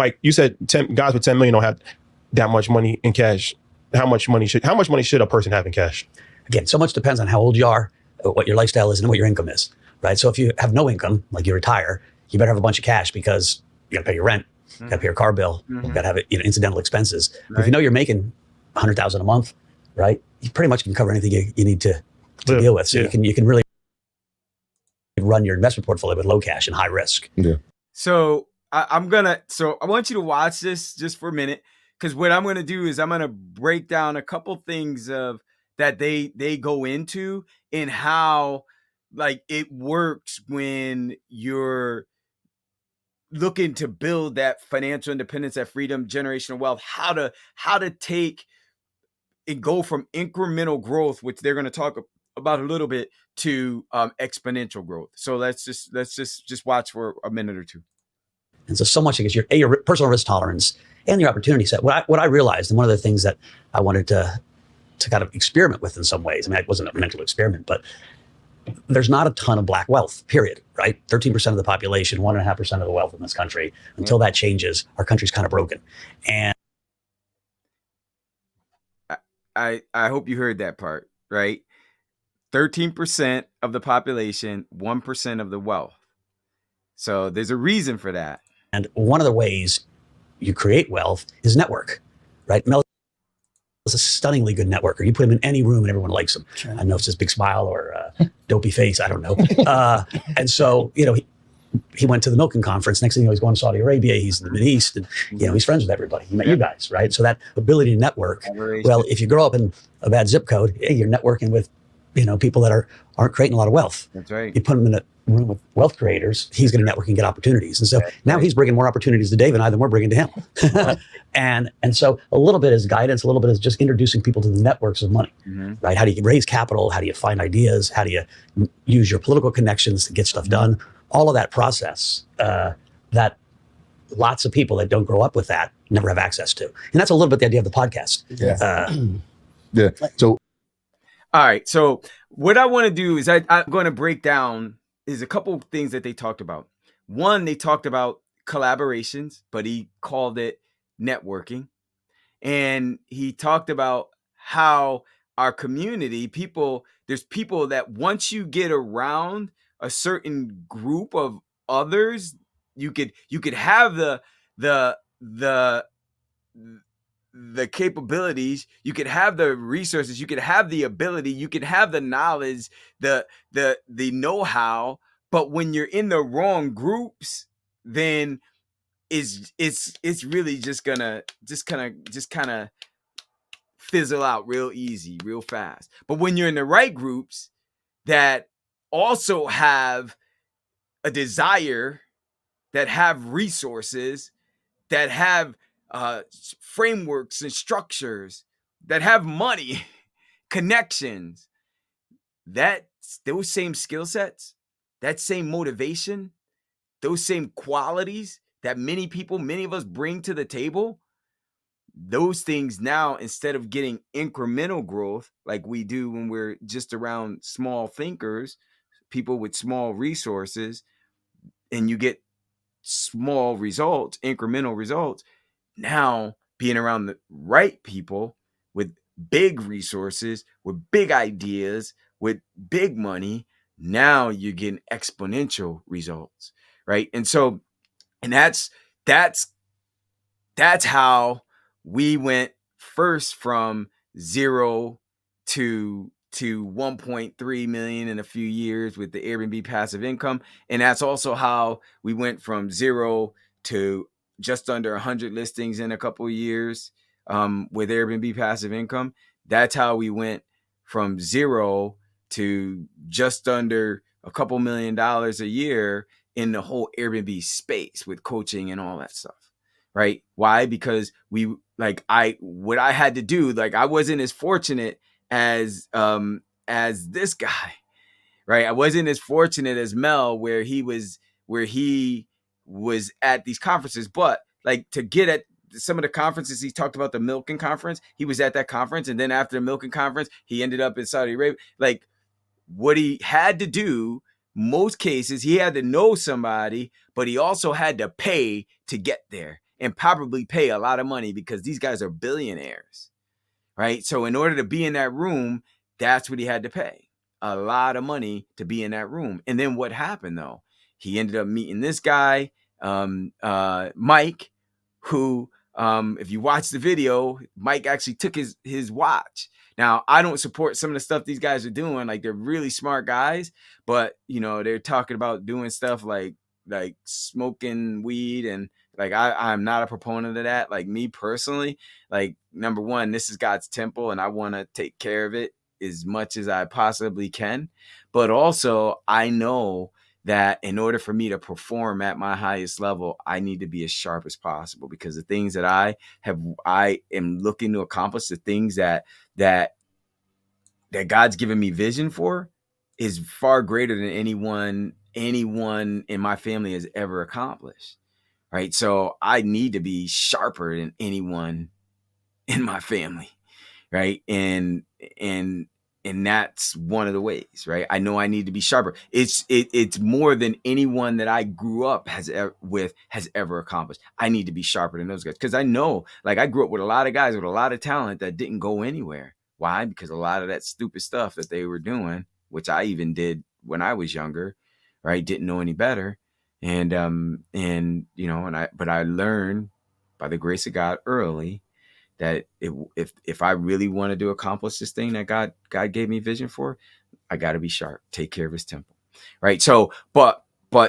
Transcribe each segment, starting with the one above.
Like you said, guys with 10 million don't have that much money in cash. How much money should a person have in cash? Again, so much depends on how old you are, what your lifestyle is, and what your income is, right? So if you have no income, like you retire, you better have a bunch of cash because you got to pay your rent, you got to pay your car bill, you got to have incidental expenses. Right. But if you know you're making $100,000 a month, right, you pretty much can cover anything you need to deal with. So you can really run your investment portfolio with low cash and high risk. Yeah. So I want you to watch this just for a minute, because what I'm going to do is I'm going to break down a couple things of that they go into and how like it works when you're looking to build that financial independence, that freedom, generational wealth, how to take and go from incremental growth, which they're going to talk about a little bit, to exponential growth. So let's just watch for a minute or two. And so much because your personal risk tolerance and your opportunity set. What I realized, and one of the things that I wanted to kind of experiment with in some ways, I mean, it wasn't a mental experiment, but there's not a ton of black wealth, period, right? 13% of the population, 1.5% of the wealth in this country. Until that changes, our country's kind of broken. And I hope you heard that part, right? 13% of the population, 1% of the wealth. So there's a reason for that. And one of the ways you create wealth is network, right? Mel is a stunningly good networker. You put him in any room and everyone likes him. Sure. I don't know if it's his big smile or dopey face. I don't know. And so, he went to the Milken conference. Next thing you know, he's going to Saudi Arabia. He's in the Mideast, and he's friends with everybody. He met you guys, right? So that ability to network. Well, if you grow up in a bad zip code, you're networking with, people that aren't creating a lot of wealth. That's right. You put him in a room with wealth creators, he's going to network and get opportunities. And so now he's bringing more opportunities to Dave and I than we're bringing to him. and so a little bit is guidance, a little bit is just introducing people to the networks of money, right? How do you raise capital? How do you find ideas? How do you use your political connections to get stuff done? All of that process that lots of people that don't grow up with that never have access to. And that's a little bit the idea of the podcast. Yeah. So, all right. So what I want to do is I'm going to break down is a couple of things that they talked about. One, they talked about collaborations, but he called it networking. And he talked about how our community, there's people that once you get around a certain group of others, you could have the capabilities, you could have the resources, you could have the ability, you could have the knowledge, the know-how, but when you're in the wrong groups, then it's really just gonna kind of fizzle out real easy, real fast. But when you're in the right groups that also have a desire, that have resources, that have frameworks and structures, that have money, connections, those same skill sets, that same motivation, those same qualities that many of us bring to the table, those things now, instead of getting incremental growth like we do when we're just around small thinkers, people with small resources, and you get small results, incremental results. Now being around the right people with big resources, with big ideas, with big money, now you're getting exponential results, right? And so, and that's how we went first from 0 to 1.3 million in a few years with the Airbnb passive income. And that's also how we went from 0 to just under 100 listings in a couple of years with Airbnb passive income. That's how we went from 0 to just under a couple $1 million a year in the whole Airbnb space with coaching and all that stuff, right? Why? Because what I had to do, I wasn't as fortunate as this guy, right? I wasn't as fortunate as Mel, where he was at these conferences, but to get at some of the conferences, he talked about the Milken conference. He was at that conference. And then after the Milken conference, he ended up in Saudi Arabia. What he had to do, most cases, he had to know somebody, but he also had to pay to get there. and probably pay a lot of money because these guys are billionaires, right? So in order to be in that room, that's what he had to pay. A lot of money to be in that room. And then what happened though? He ended up meeting this guy, Mike, who, if you watch the video, Mike actually took his watch. Now, I don't support some of the stuff these guys are doing. Like, they're really smart guys, but you know, they're talking about doing stuff like smoking weed, and like I'm not a proponent of that. Like, me personally, like, number one, this is God's temple and I want to take care of it as much as I possibly can. But also, I know that in order for me to perform at my highest level, I need to be as sharp as possible, because the things that I am looking to accomplish, the things that God's given me vision for, is far greater than anyone in my family has ever accomplished. Right. So I need to be sharper than anyone in my family. Right. And that's one of the ways, right? I know I need to be sharper. It's more than anyone that I grew up has ever accomplished. I need to be sharper than those guys, because I know, like, I grew up with a lot of guys with a lot of talent that didn't go anywhere. Why? Because a lot of that stupid stuff that they were doing, which I even did when I was younger, right? Didn't know any better. And you know, but I learned by the grace of God early that if I really wanted to accomplish this thing that God gave me vision for, I got to be sharp, take care of his temple. Right. So, but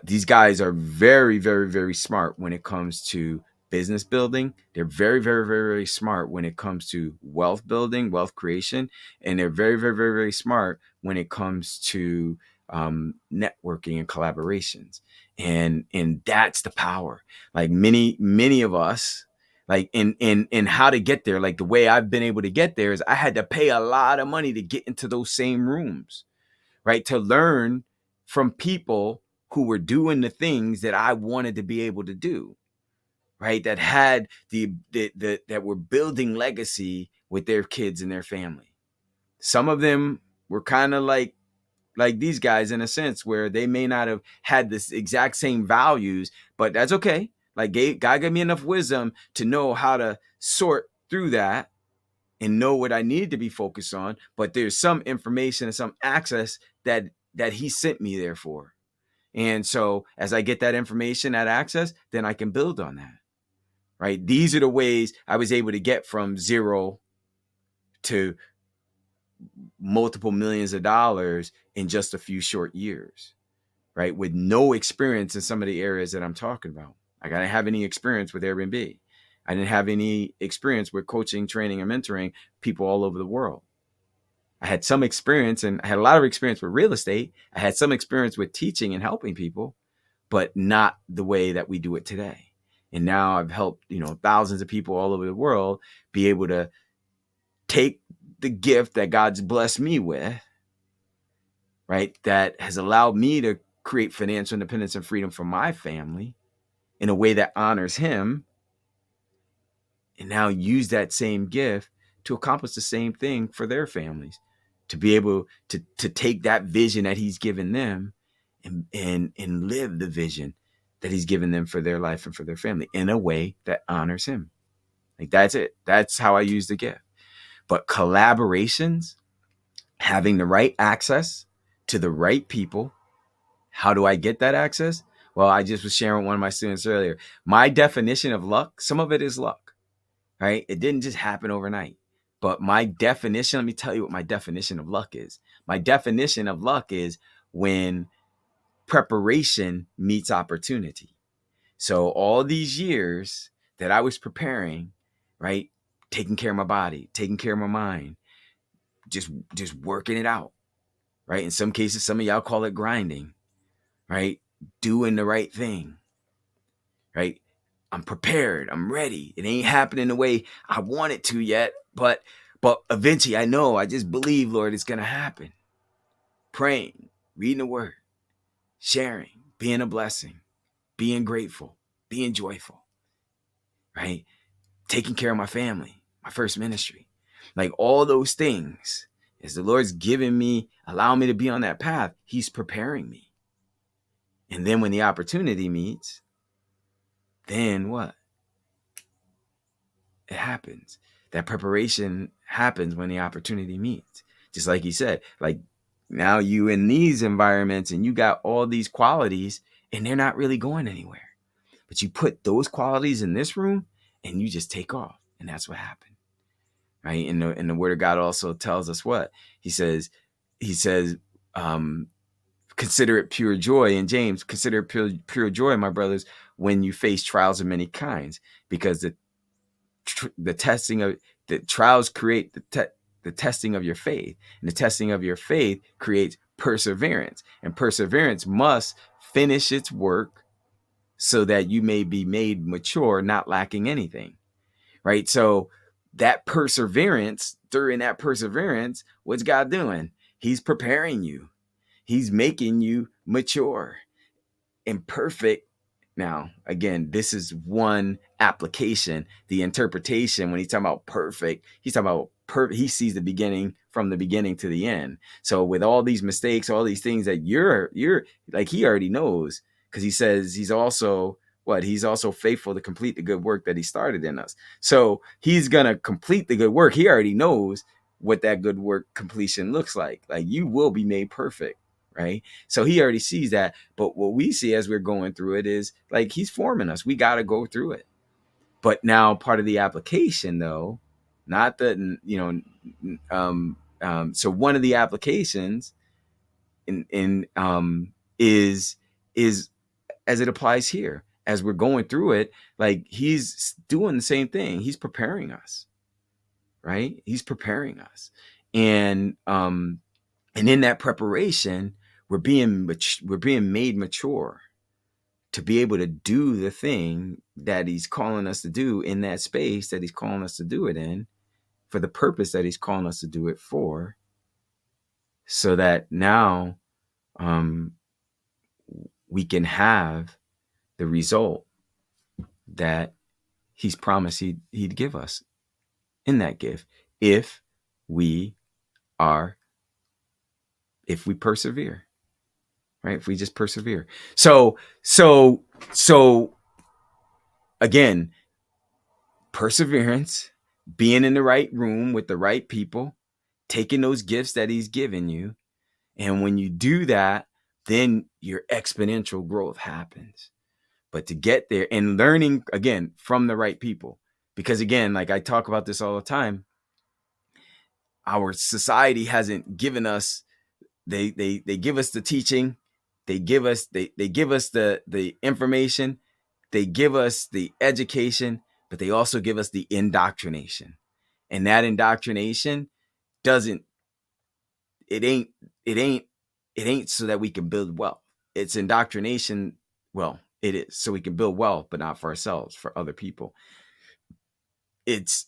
these guys are very, very, very smart when it comes to business building. They're very, very, very, very smart when it comes to wealth building, wealth creation. And they're very, very, very, very smart when it comes to networking and collaborations. And that's the power. Like, many of us, like, in how to get there, like the way I've been able to get there is I had to pay a lot of money to get into those same rooms, right? To learn from people who were doing the things that I wanted to be able to do, right? That had that were building legacy with their kids and their family. Some of them were kind of like these guys, in a sense, where they may not have had this exact same values, but that's okay. Like, God gave me enough wisdom to know how to sort through that and know what I needed to be focused on. But there's some information and some access that he sent me there for. And so as I get that information, that access, then I can build on that. Right. These are the ways I was able to get from zero to multiple millions of dollars in just a few short years. Right. With no experience in some of the areas that I'm talking about. I didn't have any experience with Airbnb. I didn't have any experience with coaching, training, and mentoring people all over the world. I had some experience, and I had a lot of experience with real estate. I had some experience with teaching and helping people, but not the way that we do it today. And now I've helped, you know, thousands of people all over the world be able to take the gift that God's blessed me with, right? That has allowed me to create financial independence and freedom for my family in a way that honors him, and now use that same gift to accomplish the same thing for their families, to be able to take that vision that he's given them and live the vision that he's given them for their life and for their family in a way that honors him. Like, that's it. That's how I use the gift. But collaborations, having the right access to the right people. How do I get that access? Well, I just was sharing with one of my students earlier. My definition of luck, some of it is luck, right? It didn't just happen overnight. But my definition, let me tell you what my definition of luck is. My definition of luck is when preparation meets opportunity. So all these years that I was preparing, right? Taking care of my body, taking care of my mind, just working it out, right? In some cases, some of y'all call it grinding, right? Doing the right thing, right? I'm prepared. I'm ready. It ain't happening the way I want it to yet, but eventually I know, I just believe, Lord, it's going to happen. Praying, reading the word, sharing, being a blessing, being grateful, being joyful, right? Taking care of my family, my first ministry, like all those things. As the Lord's giving me, allowing me to be on that path, he's preparing me. And then when the opportunity meets, then what? It happens. That preparation happens when the opportunity meets. Just like he said, like now you in these environments and you got all these qualities and they're not really going anywhere. But you put those qualities in this room and you just take off. And that's what happened. Right. And the word of God also tells us what? He says, consider it pure joy. In James, consider it pure joy, my brothers, when you face trials of many kinds, because the testing of the trials create the testing of your faith, and the testing of your faith creates perseverance, and perseverance must finish its work so that you may be made mature, not lacking anything. Right. So that perseverance, during that perseverance, what's God doing? He's preparing you. He's making you mature and perfect. Now, again, this is one application. The interpretation, when he's talking about perfect, he's talking about he sees the beginning from the beginning to the end. So with all these mistakes, all these things that you're like, he already knows, because he says he's also faithful to complete the good work that he started in us. So he's going to complete the good work. He already knows what that good work completion looks like. Like, you will be made perfect. Right. So he already sees that. But what we see as we're going through it is like, he's forming us. We got to go through it. But now part of the application, though, not the, so one of the applications is as it applies here, as we're going through it, like, he's doing the same thing. He's preparing us. Right. He's preparing us. And in that preparation, we're being made mature to be able to do the thing that he's calling us to do in that space that he's calling us to do it in, for the purpose that he's calling us to do it for, so that now we can have the result that he's promised he'd give us in that gift, if we persevere. Right? If we just persevere. So again, perseverance, being in the right room with the right people, taking those gifts that he's given you. And when you do that, then your exponential growth happens. But to get there, and learning again from the right people, because again, like I talk about this all the time, our society hasn't given us, they give us the teaching, they give us the information, they give us the education, but they also give us the indoctrination. And that indoctrination it ain't so that we can build wealth. It's indoctrination. Well, it is so we can build wealth, but not for ourselves, for other people. It's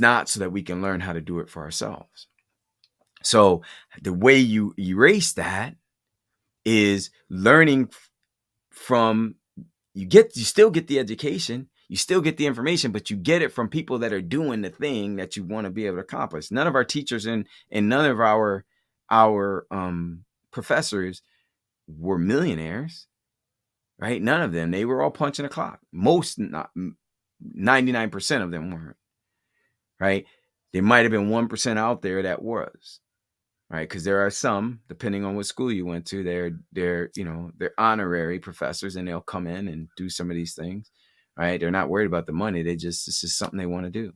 not so that we can learn how to do it for ourselves. So the way you erase that is learning from, you still get the education, you still get the information, but you get it from people that are doing the thing that you want to be able to accomplish. None of our teachers and none of our professors were millionaires, right? None of them. They were all punching a clock. Most, not 99% of them weren't, right? There might have been 1% out there that was. Right, because there are some, depending on what school you went to, they're honorary professors, and they'll come in and do some of these things. Right, they're not worried about the money. It's just something they want to do.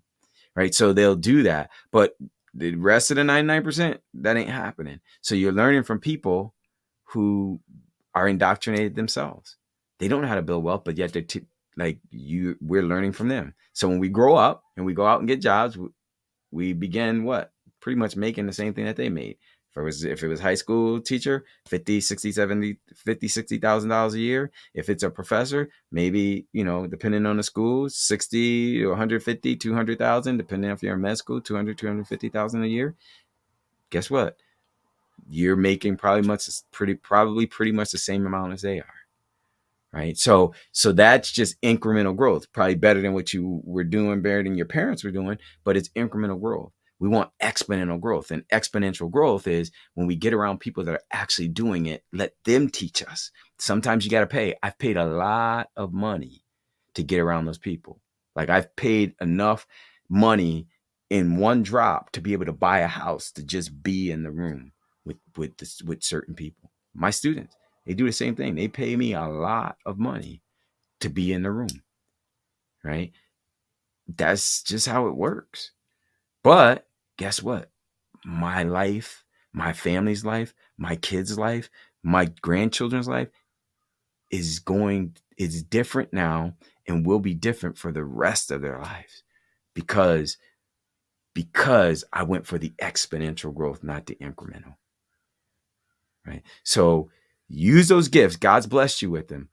Right, so they'll do that. But the rest of the 99%, that ain't happening. So you're learning from people who are indoctrinated themselves. They don't know how to build wealth, but yet we're learning from them. So when we grow up and we go out and get jobs, we begin what? Pretty much making the same thing that they made. If it was high school teacher, $50,000 a year. If it's a professor, maybe, depending on the school, 60 or 150, 200,000, depending if you're in med school, 200, 250,000 a year. Guess what? You're making pretty much the same amount as they are. Right. So that's just incremental growth, probably better than what you were doing, better than your parents were doing, but it's incremental growth. We want exponential growth, and exponential growth is when we get around people that are actually doing it, let them teach us. Sometimes you got to pay. I've paid a lot of money to get around those people. Like I've paid enough money in one drop to be able to buy a house to just be in the room with certain people. My students, they do the same thing. They pay me a lot of money to be in the room, right? That's just how it works. But guess what? My life, my family's life, my kids' life, my grandchildren's life is different now and will be different for the rest of their lives because I went for the exponential growth, not the incremental. Right? So use those gifts. God's blessed you with them.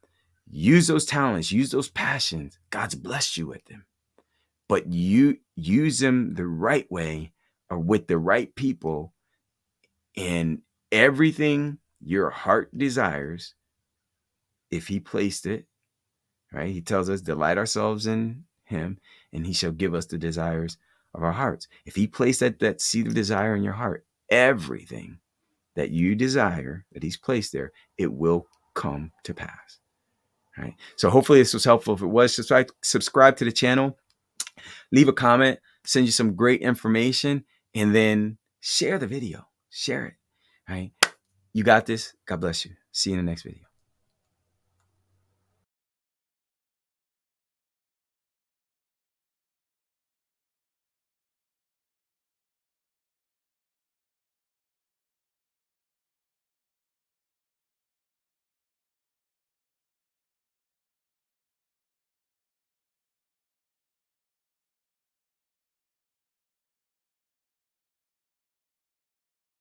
Use those talents, use those passions. God's blessed you with them. But you use them the right way or with the right people, and everything your heart desires, if he placed it, right? He tells us, delight ourselves in him, and he shall give us the desires of our hearts. If he placed that seed of desire in your heart, everything that you desire that he's placed there, it will come to pass. Right? So hopefully this was helpful. If it was, subscribe to the channel, leave a comment, send you some great information, and then share the video. Share it. Right? You got this. God bless you. See you in the next video.